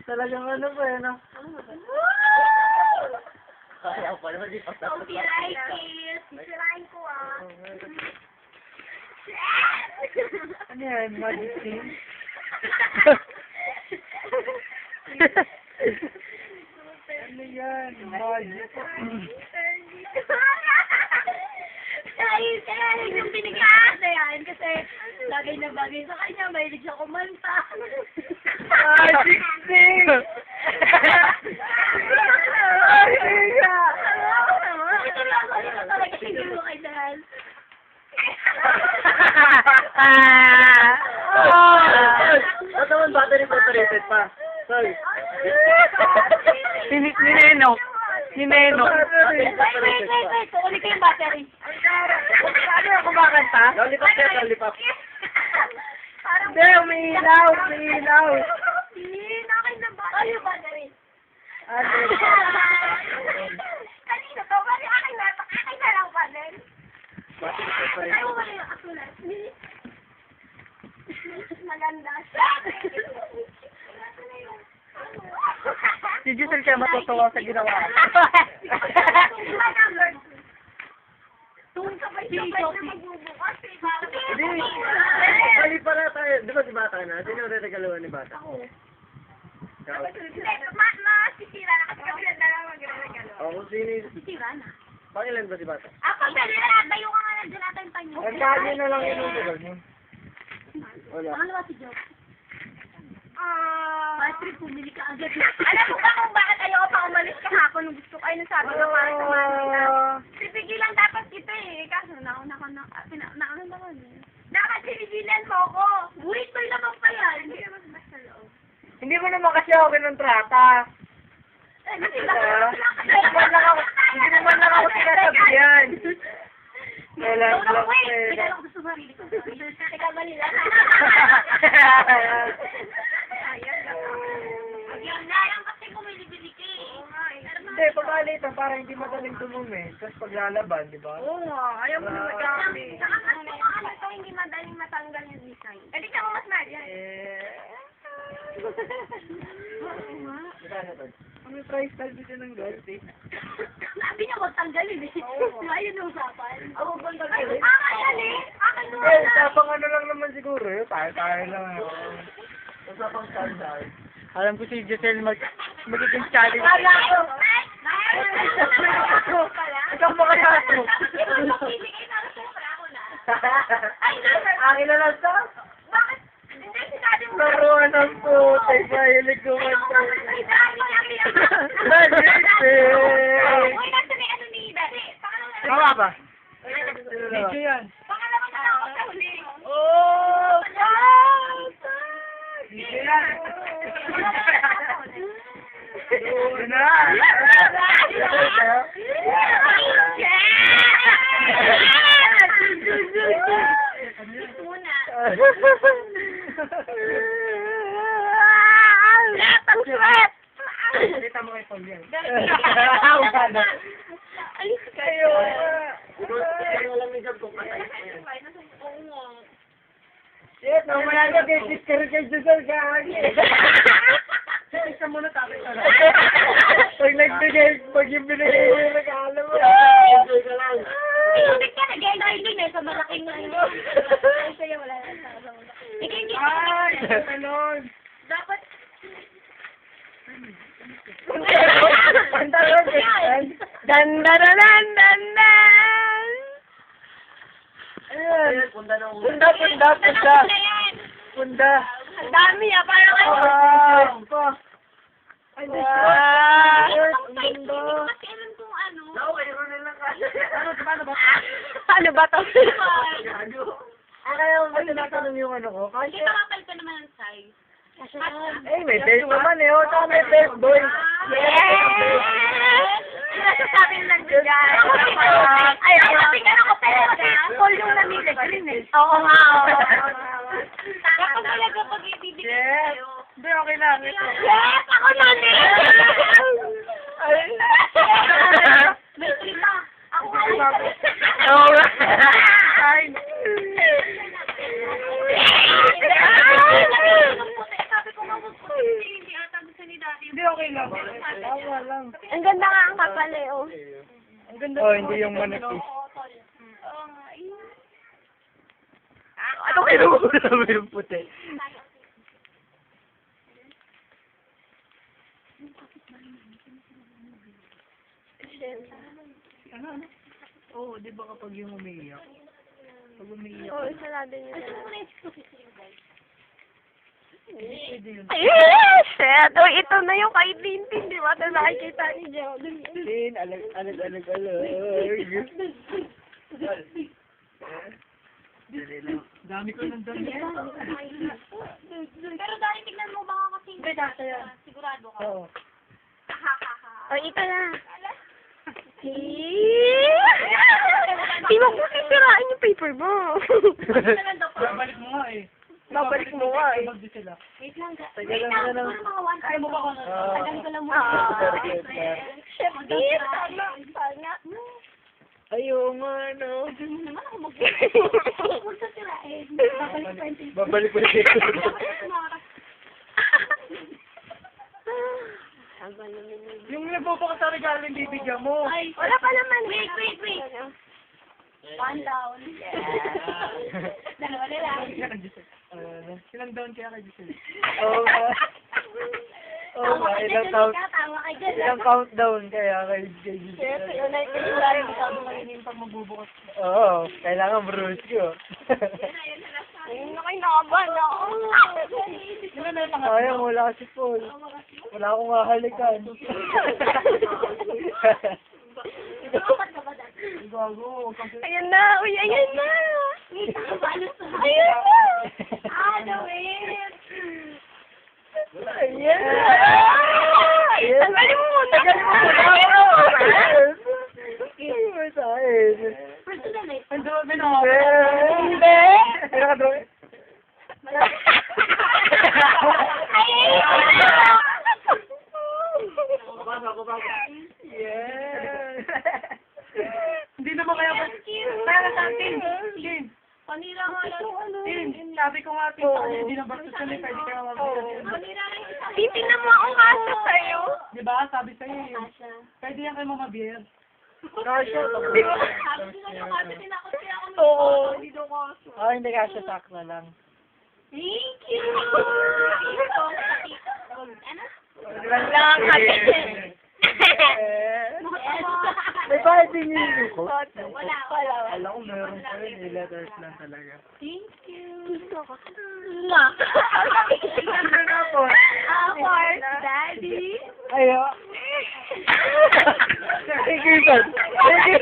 Talagang ano po eh, no? Kaya pa naman di pa Oh, sirain, kiss. Sirain ko ah. Ano yan, magic team? Ano yan, magic Kaya yung binigyan yan kasi bagay na bagay sa kanya, mahilig siya kumanta. Magic team! Ito talaga siguro kay Dan. Ba't naman battery separated pa? Sorry. Ni Neno. Ni Neno. Wait. Kukunin ko yung battery. Ano yung kumakanta? Lollipop yan, lollipop. Hindi, umiilaw, umiilaw. Akin na ba? Ay, yung battery. Ano? Kanina to, bali akin na lang pa din. Battery Ay, separated. wala yung asulat. Maganda siya. Si Giselle kaya matutuwa sa ginawa. Doon ka ba yung magbubukas? Hindi. Bali pala tayo. Di ba si Bata na? Sino ang regaluhan ni Bata? Ako. Ikaw. Masisira na kasi kami na lang magregalo. O, kung sino yung... Sisira na. Pangilan ba si Bata? Ako, tayo ka nga nandiyan natin yung panyo. Ang kanya na lang inutugal mo. Wala. Pangalawa si Joe. Patrick, pumili ka agad. Alam mo ba kung bakit ayoko pa umalis kahapon nung gusto ko ay nasabi ko para sumali ka? Pipigilan dapat kita eh. Kaso nauna na naman eh. Dapat sinigilan mo ko. Wait, may lamang pa yan. Hindi naman basta loob. Hindi mo naman kasi ako kinontrata. Kasi Hindi mo man lang ako sinasabihan. Wala lang wait, eh. pinala ko sa sarili ko. Teka, mali lang. Ayan na, yan kasi bumili-bili ka eh. Hindi, pagkalitan para hindi madaling dumumi. Tapos paglalaban, di ba? Oo nga, ayaw mo na magkakami. Saka kasi ano ito, hindi madaling matanggal yung design. Eh, di ka mo mas mahal yan. Oo nga. Magkano to? May price tag dito ng gold eh. Sabi niya huwag tanggalin eh. Ayun yung usapan. Ako bang Ay, gagawin? akin eh. Akin mo Eh, na. tapang ano lang naman siguro yun. Tayo lang. Usapang standard. Alam ko si Giselle magiging challenge. Wala ko. Ikaw mo kaya ito. Ibibigay na ako sa'yo, ako na. Ay, nasa. Akin na lang to. Bakit? Hindi, sinabi mo. Laruan ng puti. Mahilig ko man to. Uy, nasa may ano ni Daddy. Tama ba? Video yan. Pangalawa na ako sa huli. Oh! Video yan. Yun na. Muna. Kita mo kay Paul yan. Alis Kayo. Kaya alam ni Gab kung patay ko yan. Oo nga. Shit, mamaya na kay Giselle kay Giselle kagi. Isa muna tayo ka na. Pag yung binigay mo yung regalo mo. Enjoy ka lang. Hindi ka nag-enjoy din eh sa malaking ano. Ay, sa'yo wala na sa hindi. Ay, ganon. Dapat. Pantalon, Giselle. Dan. Ayan. Punda na ulo. Punda. Punda. Ang dami ah, parang ano. Ay, Ang size, hindi ko kasi alam kung ano. No, mayroon na lang kasi. Ano ba to? Kaya mo ba tinatanong yung ano ko? Hindi Kasi, ka kapal ka naman ng size. eh, may best naman eh. O, saka may best boy. Yes! Sinasasabi lang bigay. Ay, tingnan ako pero full yung namili green eh. Oo nga, oo. Kapag talaga pag ibibigay Yes. sa'yo. Hindi, okay lang. Ito. Yes! Ako na din! May tita. Ako nga. Oo nga. Ay. Sabi ko nga, Okay lang. Tama lang. Ang ganda nga ang kapal eh, oh. Ang ganda. Oh, hindi yung manipis. Oo nga, eh. Ano kayo mo yung puti? Ano? Oo, di ba kapag yung umiiyak? Pag umiiyak. Oo, sarado niya. Pwede yun. Ay, shit! Oh, ito na yung kay Tintin, di ba? Ito nakikita ni Jordan. Sin, alag. Dami ko ng dami. Pero dahil tignan mo baka kasi sigurado ka. Oo. Oh, ito na. Di mo ko sisirain yung paper mo. Babalik mo nga eh. Babalik mo nga eh. Babalik sila. Wait lang. Tagal lang na lang. Kaya mo ba ko? Tagal ko lang muna. Chef Dear, sana. Ayaw nga, no? Naman ako huwag sasirain. Babalik pa yung Babalik mo yung Yung nagbubukas sa regalo yung bibigyan mo. Ay, wala pa naman. Wait. One down. Dalawa na lang. Ilang down kaya kay Giselle? Oo nga. Oo nga, ilang countdown kaya kay Giselle? Pag magbubukas. Oo, kailangan bruise ko. Ayun na kayo nakaban ako. Ayaw, wala kasi Paul. Wala akong hahalikan. Gago, Ayan na, uy, ayan na. Ayan na. Wait. Ayan na. Tanggalin mo muna. Ano ba sa akin? Ang dami na ako. Hindi. Pinakadami. Yeah. Hindi naman kaya ba? Para sa atin. Din. Panira nga lang. Din. Sabi ko nga atin. Hindi na bastos ka na. Pwede ka naman Titignan mo akong kaso sa'yo. Di ba? Sabi sa'yo eh. Pwede yan kayo mamabiyar. Kasha. Sabi ko sa'yo kaso, tinakot kaya ako. Oo. Hindi daw kaso. Oh, hindi kasha. Sakla lang. Thank you. Ano? Lang kami. May bayad din yung ko. Wala. Alam ko meron pa rin. Letters lang talaga. Thank you. Nga. Ano na po? Of course, Daddy. Ayo. Thank you, sir. Thank you.